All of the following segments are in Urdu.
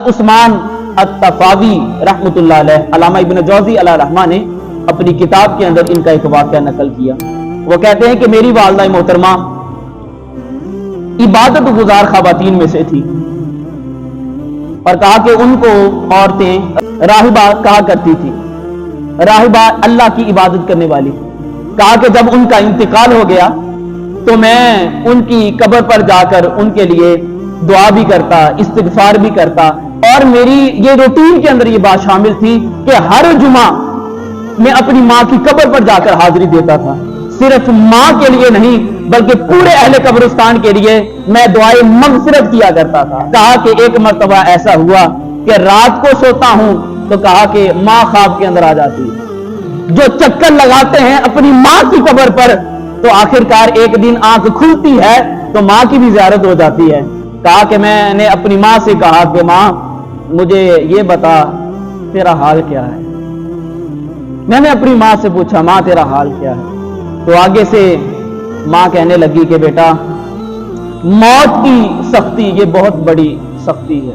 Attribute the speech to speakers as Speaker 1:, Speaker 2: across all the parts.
Speaker 1: عثمان الطفاوی رحمتullah علیہ، علامہ ابن جوزی علیہ رحمہ نے اپنی کتاب کے اندر ان کا ایک واقعہ نقل کیا۔ وہ کہتے ہیں کہ میری والدہ محترمہ عبادت گزار خواتین میں سے تھی، اور کہا کہ ان کو عورتیں راہبہ کہا کرتی تھی، راہبہ اللہ کی عبادت کرنے والی۔ کہا کہ جب ان کا انتقال ہو گیا تو میں ان کی قبر پر جا کر ان کے لیے دعا بھی کرتا، استغفار بھی کرتا، اور میری یہ روٹین کے اندر یہ بات شامل تھی کہ ہر جمعہ میں اپنی ماں کی قبر پر جا کر حاضری دیتا تھا، صرف ماں کے لیے نہیں بلکہ پورے اہل قبرستان کے لیے میں دعائے مغفرت کیا کرتا تھا۔ کہا کہ ایک مرتبہ ایسا ہوا کہ رات کو سوتا ہوں تو کہا کہ ماں خواب کے اندر آ جاتی ہے، جو چکر لگاتے ہیں اپنی ماں کی قبر پر، تو آخرکار ایک دن آنکھ کھلتی ہے تو ماں کی بھی زیارت ہو جاتی ہے۔ کہا کہ میں نے اپنی ماں سے کہا کہ ماں مجھے یہ بتا تیرا حال کیا ہے۔ میں نے اپنی ماں سے پوچھا ماں تیرا حال کیا ہے؟ تو آگے سے ماں کہنے لگی کہ بیٹا موت کی سختی یہ بہت بڑی سختی ہے۔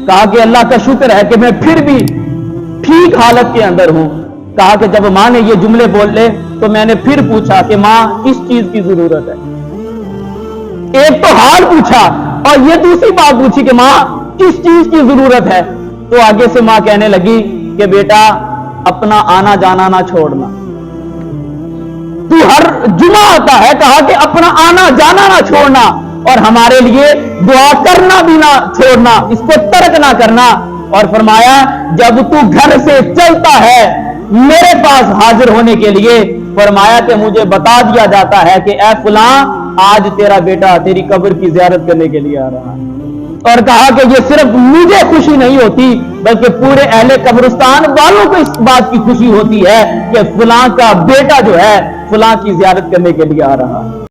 Speaker 1: کہا کہ اللہ کا شکر ہے کہ میں پھر بھی ٹھیک حالت کے اندر ہوں۔ کہا کہ جب ماں نے یہ جملے بولے تو میں نے پھر پوچھا کہ ماں کس چیز کی ضرورت ہے؟ ایک تو حال پوچھا اور یہ دوسری بات پوچھی کہ ماں کس چیز کی ضرورت ہے؟ تو آگے سے ماں کہنے لگی کہ بیٹا اپنا آنا جانا نہ چھوڑنا، تو ہر جمعہ آتا ہے، کہا کہ اپنا آنا جانا نہ چھوڑنا اور ہمارے لیے دعا کرنا بھی نہ چھوڑنا، اس کو ترک نہ کرنا۔ اور فرمایا جب تو گھر سے چلتا ہے میرے پاس حاضر ہونے کے لیے، فرمایا کہ مجھے بتا دیا جاتا ہے کہ اے فلاں آج تیرا بیٹا تیری قبر کی زیارت کرنے کے لیے آ رہا ہے۔ اور کہا کہ یہ صرف مجھے خوشی نہیں ہوتی بلکہ پورے اہل قبرستان والوں کو اس بات کی خوشی ہوتی ہے کہ فلاں کا بیٹا جو ہے فلاں کی زیارت کرنے کے لیے آ رہا ہے۔